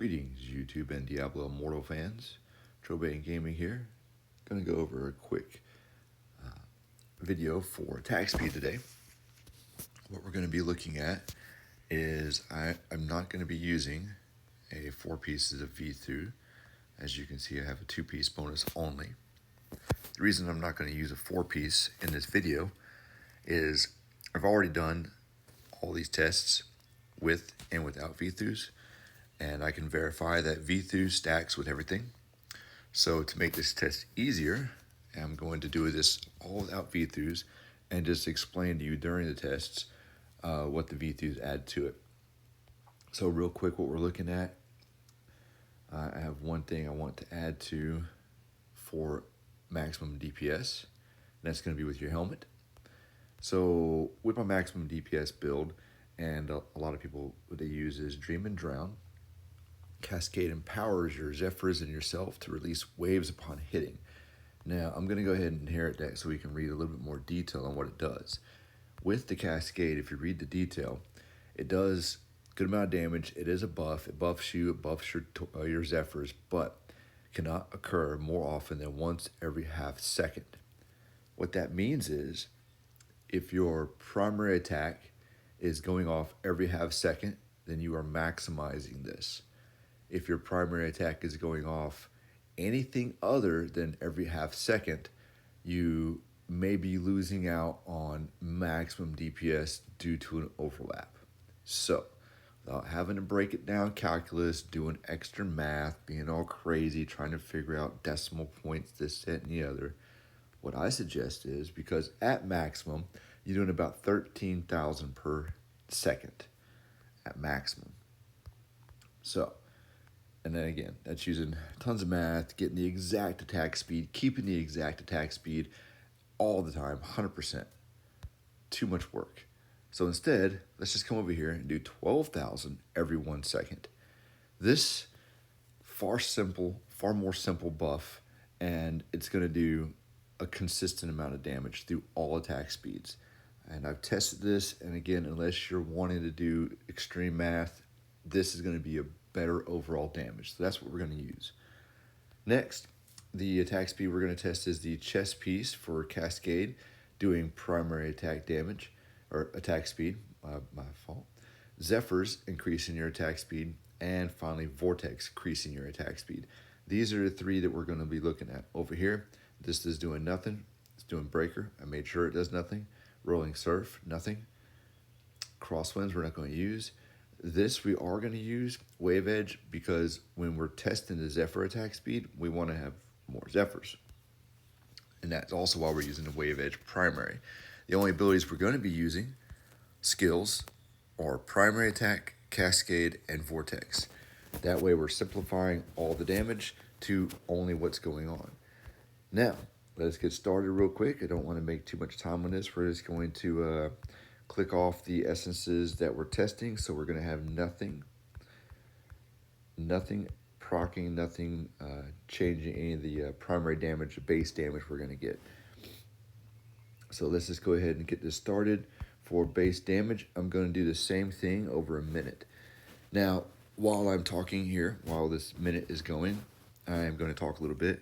Greetings, YouTube and Diablo Immortal fans. Trobane Gaming here. Going to go over a quick video for attack speed today. What we're going to be looking at is I'm not going to be using a 4 pieces of V2. As you can see, I have a 2-piece bonus only. The reason I'm not going to use a 4-piece in this video is I've already done all these tests with and without V2s. And I can verify that V2 stacks with everything. So to make this test easier, I'm going to do this all without V2s and just explain to you during the tests what the V2s add to it. So real quick, what we're looking at, I have one thing I want to add to for maximum DPS, and that's going to be with your helmet. So with my maximum DPS build, and a lot of people, what they use is Dream and Drown. Cascade empowers your Zephyrs and yourself to release waves upon hitting. Now, I'm going to go ahead and inherit that so we can read a little bit more detail on what it does. With the Cascade, if you read the detail, it does a good amount of damage. It is a buff. It buffs you. It buffs your Zephyrs, but cannot occur more often than once every half second. What that means is if your primary attack is going off every half second, then you are maximizing this. If your primary attack is going off anything other than every half second, you may be losing out on maximum DPS due to an overlap. So, without having to break it down calculus, doing extra math, being all crazy, trying to figure out decimal points, this, that, and the other, what I suggest is, because at maximum, you're doing about 13,000 per second at maximum. So, and then again, that's using tons of math, getting the exact attack speed, keeping the exact attack speed all the time, 100%. Too much work. So instead, let's just come over here and do 12,000 every 1 second. This far more simple buff, and it's going to do a consistent amount of damage through all attack speeds. And I've tested this, and again, unless you're wanting to do extreme math, this is going to be a better overall damage. So that's what we're going to use. Next, the attack speed we're going to test is the chest piece for Cascade, doing primary attack damage, or attack speed, my fault. Zephyrs, increasing your attack speed, and finally Vortex, increasing your attack speed. These are the 3 that we're going to be looking at. Over here, this is doing nothing. It's doing Breaker. I made sure it does nothing. Rolling Surf, nothing. Crosswinds, we're not going to use. This we are going to use Wave Edge because when we're testing the Zephyr attack speed, we want to have more Zephyrs. And that's also why we're using the Wave Edge primary. The only abilities we're going to be using, skills, are primary attack, Cascade, and Vortex. That way we're simplifying all the damage to only what's going on. Now, let's get started real quick. I don't want to make too much time on this. We're just going to click off the essences that we're testing. So we're going to have nothing proccing, nothing changing any of the primary damage, base damage we're going to get. So let's just go ahead and get this started. For base damage, I'm going to do the same thing over a minute. Now, while I'm talking here, while this minute is going, I am going to talk a little bit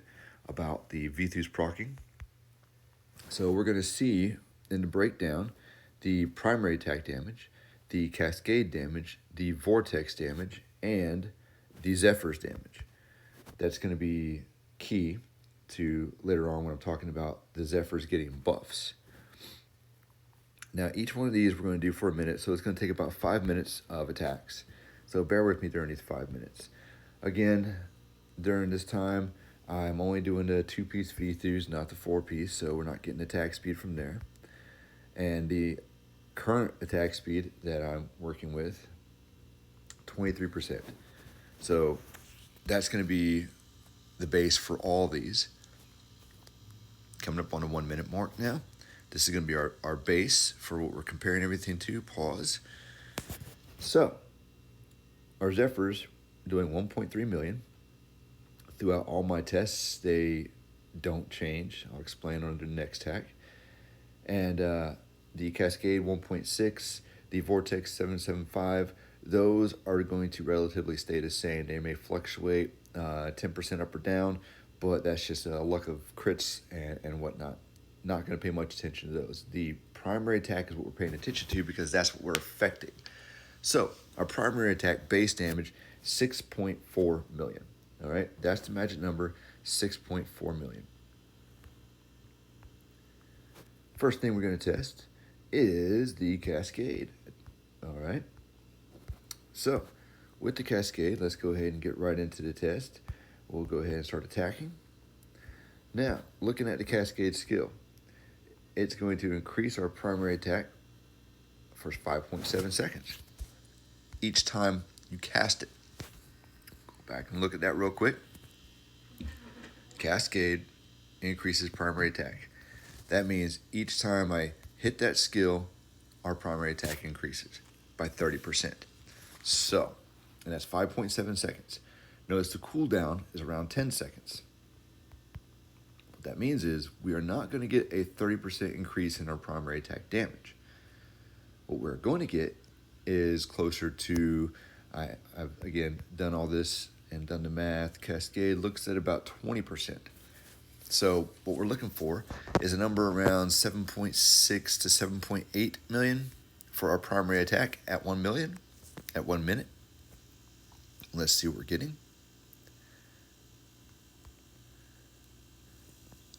about the V2's proccing. So we're going to see in the breakdown the primary attack damage, the Cascade damage, the Vortex damage, and the Zephyr's damage. That's going to be key to later on when I'm talking about the Zephyrs getting buffs. Now, each one of these we're going to do for a minute, so it's going to take about 5 minutes of attacks. So bear with me during these 5 minutes. Again, during this time, I'm only doing the 2-piece V2s, not the 4-piece, so we're not getting attack speed from there. And the current attack speed that I'm working with, 23%. So that's going to be the base for all these. Coming up on the 1 minute mark now. This is going to be our base for what we're comparing everything to. Pause. So, our Zephyrs doing 1.3 million. Throughout all my tests, they don't change. I'll explain on the next tack. And the Cascade 1.6, the Vortex 775, those are going to relatively stay the same. They may fluctuate 10% up or down, but that's just a luck of crits and whatnot. Not going to pay much attention to those. The primary attack is what we're paying attention to because that's what we're affecting. So our primary attack base damage, 6.4 million. All right, that's the magic number, 6.4 million. First thing we're going to test is the Cascade. All right. So with the Cascade, let's go ahead and get right into the test. We'll go ahead and start attacking. Now, looking at the Cascade skill, it's going to increase our primary attack for 5.7 seconds each time you cast it. Go back and look at that real quick. Cascade increases primary attack. That means each time I hit that skill, our primary attack increases by 30%. So, and that's 5.7 seconds. Notice the cooldown is around 10 seconds. What that means is we are not going to get a 30% increase in our primary attack damage. What we're going to get is closer to, I've again done all this and done the math. Cascade looks at about 20%. So what we're looking for is a number around 7.6 to 7.8 million for our primary attack at 1 million, at 1 minute. Let's see what we're getting.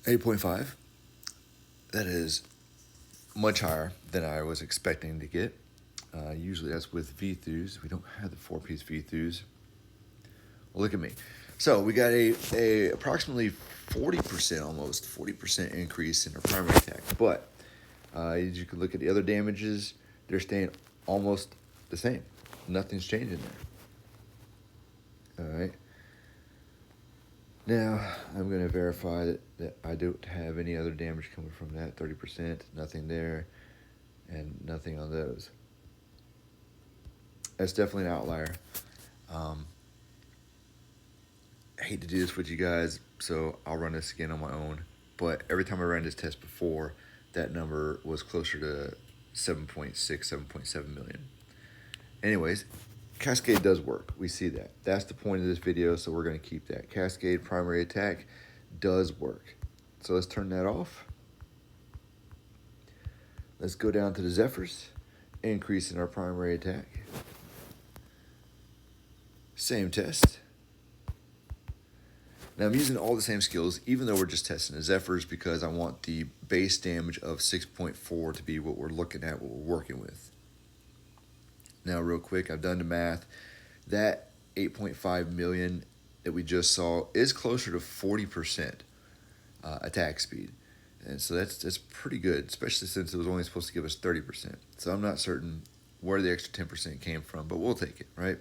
8.5. That is much higher than I was expecting to get. Usually that's with V-Thews. We don't have the 4-piece V-Thews. Well, look at me. So we got a approximately 40%, almost 40% increase in our primary attack. But as you can look at the other damages, they're staying almost the same. Nothing's changing there. All right. Now, I'm going to verify that I don't have any other damage coming from that. 30%, nothing there, and nothing on those. That's definitely an outlier. I hate to do this with you guys, so I'll run this again on my own. But every time I ran this test before, that number was closer to 7.6, 7.7 million. Anyways, Cascade does work. We see that. That's the point of this video, so we're going to keep that. Cascade primary attack does work. So let's turn that off. Let's go down to the Zephyrs, increase in our primary attack. Same test. Now I'm using all the same skills, even though we're just testing the Zephyrs, because I want the base damage of 6.4 to be what we're looking at, what we're working with. Now real quick, I've done the math. That 8.5 million that we just saw is closer to 40% attack speed. And so that's pretty good, especially since it was only supposed to give us 30%. So I'm not certain where the extra 10% came from, but we'll take it, right?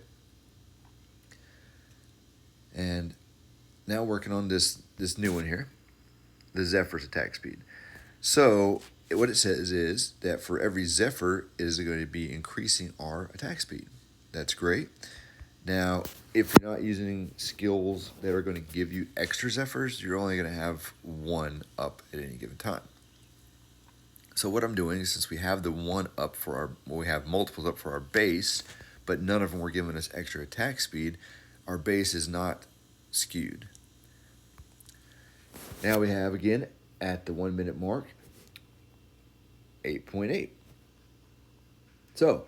And now working on this new one here, the Zephyr's attack speed. So what it says is that for every Zephyr, it is going to be increasing our attack speed. That's great. Now, if you're not using skills that are going to give you extra Zephyrs, you're only going to have one up at any given time. So what I'm doing is, since we have the one up for our, well, we have multiples up for our base, but none of them were giving us extra attack speed, our base is not skewed. Now we have, again, at the 1 minute mark, 8.8. So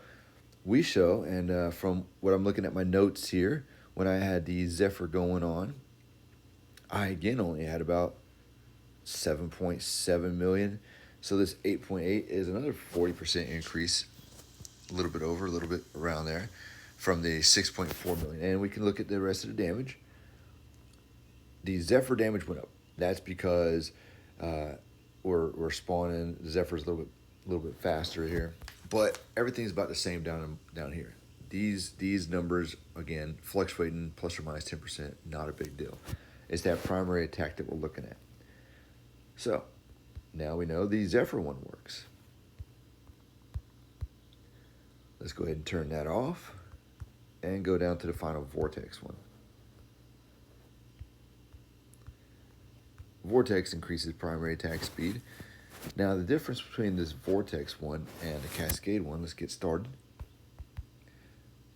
we show, and from what I'm looking at my notes here, when I had the Zephyr going on, I again only had about 7.7 million. So this 8.8 is another 40% increase, a little bit over, a little bit around there, from the 6.4 million. And we can look at the rest of the damage. The Zephyr damage went up. That's because we're spawning the Zephyrs a little bit faster here, but everything's about the same down here. These numbers, again, fluctuating plus or minus 10%, not a big deal. It's that primary attack that we're looking at. So now we know the Zephyr one works. Let's go ahead and turn that off and go down to the final Vortex one. Vortex increases primary attack speed. Now the difference between this Vortex one and the Cascade one, let's get started.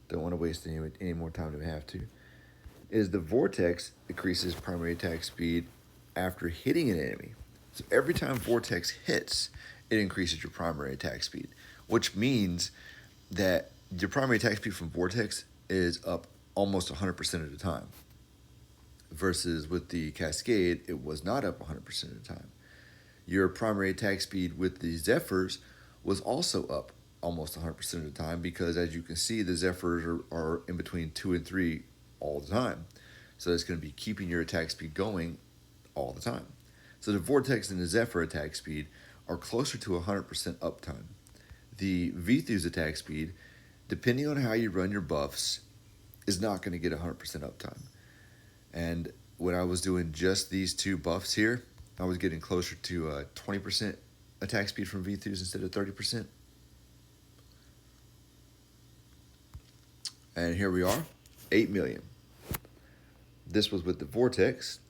don't want to waste any more time than we have to, is the Vortex increases primary attack speed after hitting an enemy. So every time Vortex hits, it increases your primary attack speed, which means that your primary attack speed from Vortex is up almost 100% of the time. Versus with the Cascade, it was not up 100% of the time. Your primary attack speed with the Zephyrs was also up almost 100% of the time because, as you can see, the Zephyrs are in between 2 and 3 all the time. So it's going to be keeping your attack speed going all the time. So the Vortex and the Zephyr attack speed are closer to 100% uptime. The V-Thew's attack speed, depending on how you run your buffs, is not going to get 100% uptime. And when I was doing just these two buffs here, I was getting closer to 20% attack speed from V-Thew's instead of 30%. And here we are, 8 million. This was with the Vortex.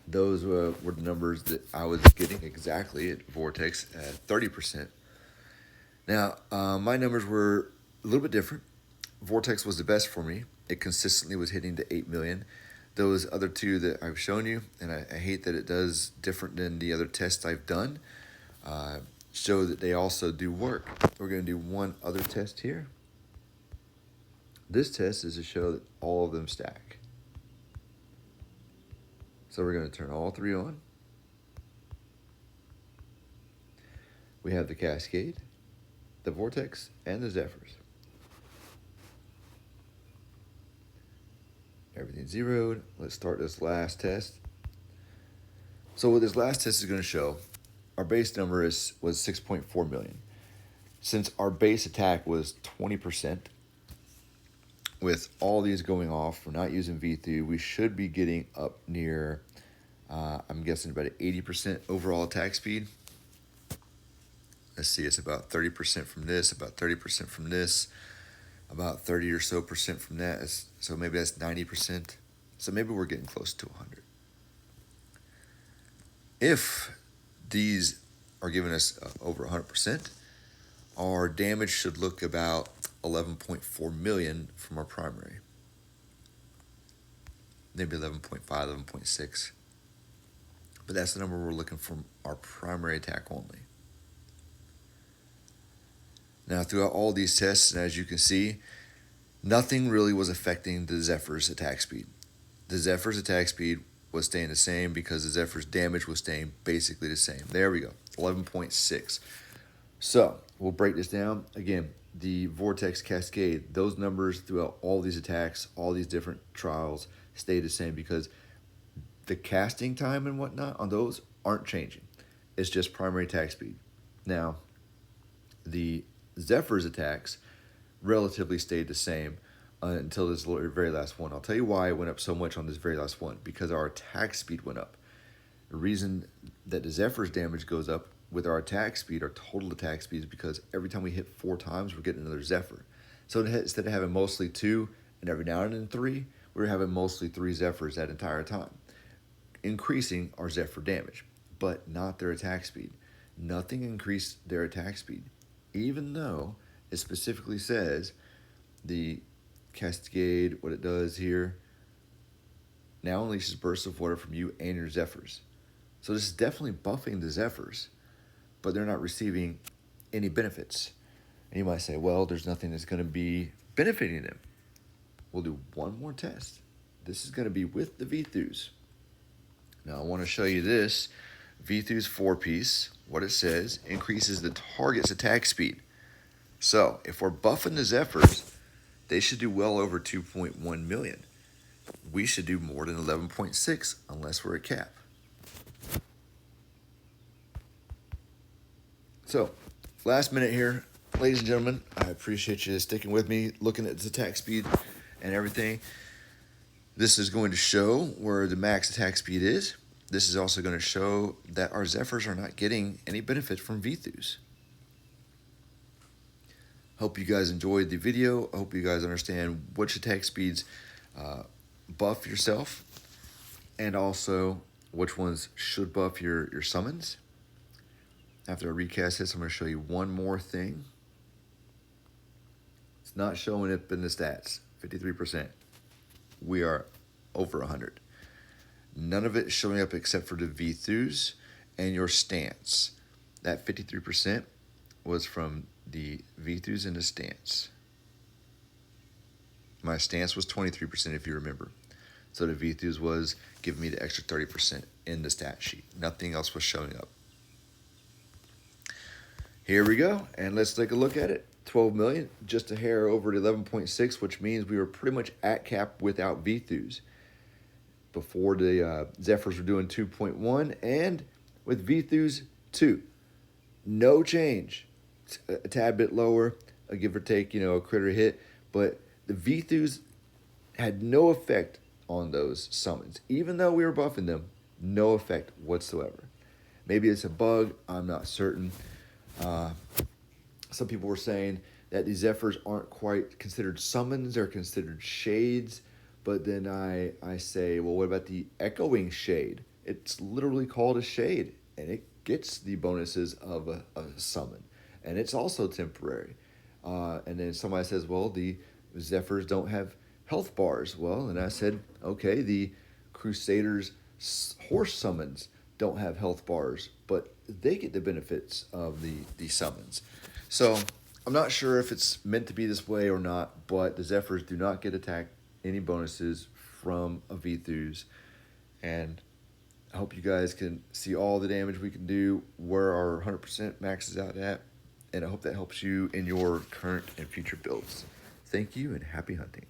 Those were the numbers that I was getting exactly at Vortex at 30%. Now, my numbers were a little bit different. Vortex was the best for me. It consistently was hitting to 8 million. Those other two that I've shown you, and I hate that it does different than the other tests I've done, show that they also do work. We're going to do one other test here. This test is to show that all of them stack. So we're going to turn all three on. We have the Cascade, the Vortex, and the Zephyrs. Everything's zeroed. Let's start this last test. So what this last test is going to show, our base number was 6.4 million. Since our base attack was 20%, with all these going off, we're not using V-Thew, we should be getting up near, I'm guessing about 80% overall attack speed. Let's see, it's about 30% from this, about 30% from this, about 30 or so percent from that. So maybe that's 90%. So maybe we're getting close to 100. If these are giving us over 100%, our damage should look about 11.4 million from our primary. Maybe 11.5, 11.6. But that's the number we're looking for our primary attack only. Now, throughout all these tests, and as you can see, nothing really was affecting the Zephyr's attack speed. The Zephyr's attack speed was staying the same because the Zephyr's damage was staying basically the same. There we go, 11.6. So we'll break this down. Again, the Vortex Cascade, those numbers throughout all these attacks, all these different trials stay the same because the casting time and whatnot on those aren't changing. It's just primary attack speed. Now, the Zephyr's attacks relatively stayed the same until this very last one. I'll tell you why it went up so much on this very last one, because our attack speed went up. The reason that the Zephyr's damage goes up with our attack speed, our total attack speed, is because every time we hit 4 times, we're getting another Zephyr. So instead of having mostly 2 and every now and then 3, we're having mostly 3 Zephyrs that entire time, increasing our Zephyr damage, but not their attack speed. Nothing increased their attack speed, even though it specifically says the Cascade, what it does here, now unleashes bursts of water from you and your Zephyrs. So this is definitely buffing the Zephyrs, but they're not receiving any benefits. And you might say, well, there's nothing that's going to be benefiting them. We'll do one more test. This is going to be with the V-Thews. Now I want to show you this. V-Thew's 4-piece, what it says, increases the target's attack speed. So if we're buffing the Zephyrs, they should do well over 2.1 million. We should do more than 11.6 unless we're at cap. So, last minute here, ladies and gentlemen, I appreciate you sticking with me, looking at the attack speed and everything. This is going to show where the max attack speed is. This is also going to show that our Zephyrs are not getting any benefit from V-Thews. Hope you guys enjoyed the video. I hope you guys understand which attack speeds buff yourself, and also which ones should buff your summons. After I recast this, I'm going to show you one more thing. It's It's not showing up in the stats. 53%. We are over 100. None of it is showing up except for the V2s and your stance. That 53% was from the V2s and the stance. My stance was 23% if you remember. So the V2s was giving me the extra 30% in the stat sheet. Nothing else was showing up. Here we go, and let's take a look at it. 12 million, just a hair over at 11.6, which means we were pretty much at cap without V2s. Before the Zephyrs were doing 2.1, and with V2s 2. No change. It's a tad bit lower, a give or take, a critter hit, but the V2s had no effect on those summons. Even though we were buffing them, no effect whatsoever. Maybe it's a bug, I'm not certain. Some people were saying that these Zephyrs aren't quite considered summons, they're considered shades. But then I say, well, what about the echoing shade? It's literally called a shade, and it gets the bonuses of a summon. And it's also temporary. And then somebody says, well, the Zephyrs don't have health bars. Well, and I said, okay, the Crusaders' horse summons don't have health bars, but they get the benefits of the summons. So I'm not sure if it's meant to be this way or not, but the Zephyrs do not get attack any bonuses from a V2s. And I hope you guys can see all the damage we can do, where our 100% maxes out at, and I hope that helps you in your current and future builds. Thank you and happy hunting.